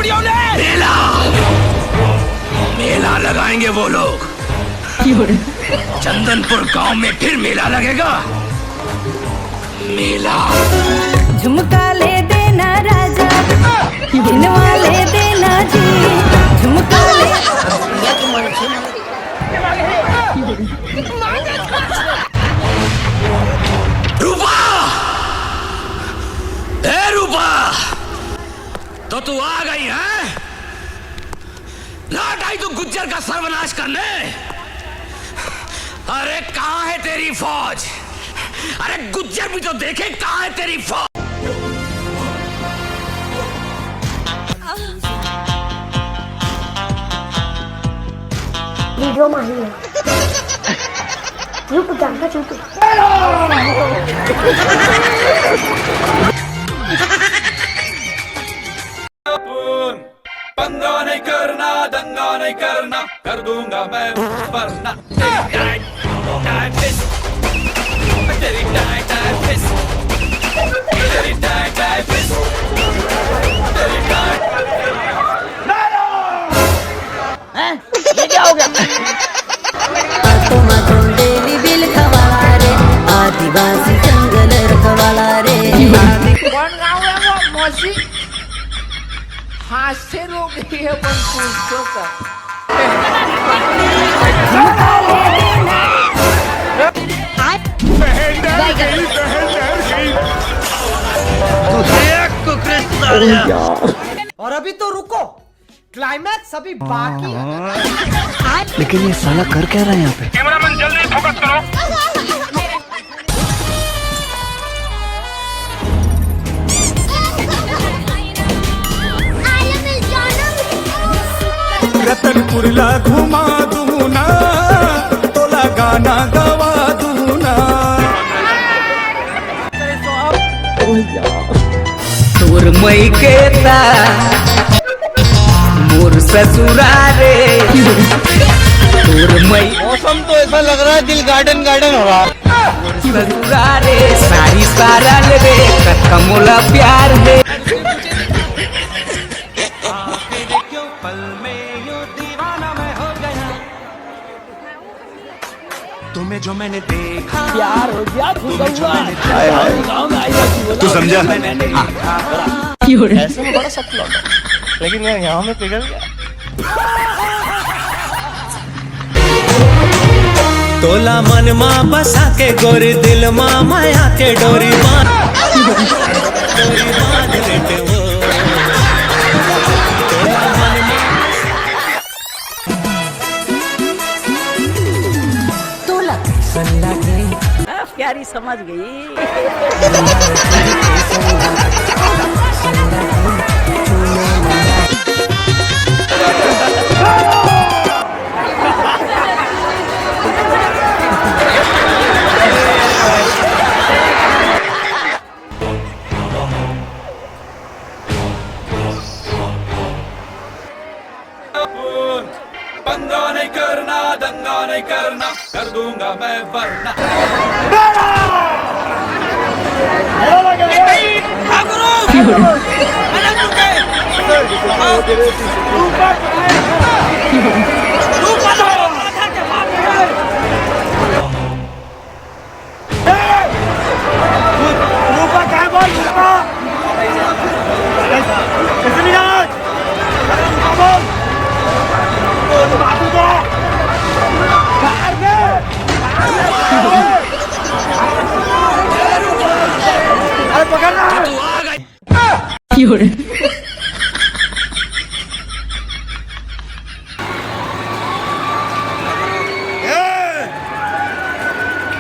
लौड़ियों ने। मेला मेला लगाएंगे वो लोग। चंदनपुर गांव में फिर मेला लगेगा। मेला झुमका ले देना राजा, झिनवा ले देना जी, झुमका ले। रूपा, ए रूपा, तो तू आ गई है? लौट आई तू गुज्जर का सर्वनाश करने। अरे कहाँ है तेरी फौज? अरे गुज्जर भी तो देखे कहाँ है तेरी फौज। वीडियो माही है। चुप जानता चुप। पंगा नहीं करना, दंगा नहीं करना, कर दूंगा मैं वरना। तेरी टाइट टाइट फिस, तेरी टाइट टाइट फिस, तेरी टाइट। हैं? ये क्या हो गया? डेली बिल खवाला रे, आदिवासी जंगल रखवाला रे। कौन गाँव है वो? मौसी हाथ से रो गई है पण पूछो का। झुमका ले देना। और अभी तो रुको, क्लाइमैक्स अभी बाकी है। लेकिन ये साला कर क्या रहा है यहाँ पे? कैमरामैन जल्दी फोकस करो। रतनपुरला घुमा दूना, तोला गाना गवा दूना। तोर मई केता मोर ससुरारे। तोर मई मौसम तो ऐसा लग रहा है दिल गार्डन गार्डन हो रहा। ससुरारे सारी सारा रे कमोला प्यार है। तुम्हें जो मैंने देखा प्यार हो गया तू तू समझा? ऐसे में बड़ा सख्त लौटा, लेकिन यार यहाँ में पिघल गया। तोला मन माँ बसा के गोरी दिल माँ माया के डोरी बांध लेते वो। प्यारी समझ गई। पंगा नहीं करना, दंगा नहीं करना, कर दूंगा मैं वरना।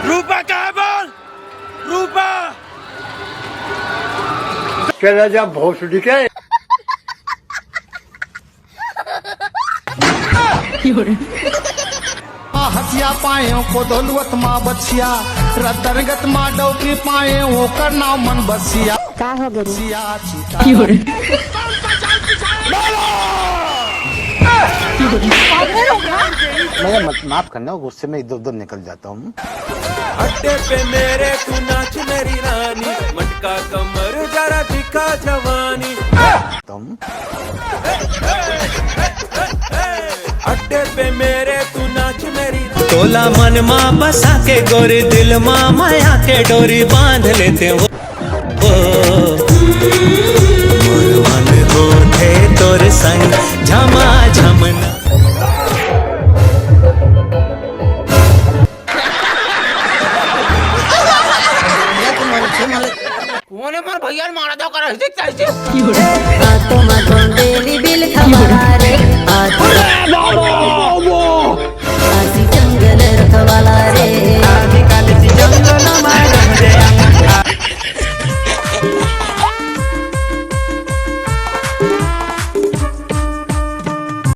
रूपा कहाँ बोल? रूपा क्या राजा भोसड़ी के? हसिया पाए को दौलत माँ बचिया, रतरगत माँ डौकी पाए वो कर नाम मन बसिया। का हो गया? मैं माफ करना, गुस्से में इधर उधर निकल जाता हूँ। अड्डे पे मेरे तू नाच मेरी रानी, मटका कमर जरा दिखा जवानी। तुम तोला मन माँ बसा के गोरी दिल माँ माया के डोरी बांध लेते हो मोर मन होठे तोर संग झमा झमना कोने पर भैया मारा दो कर देखता है हाथों में बिल खवा रे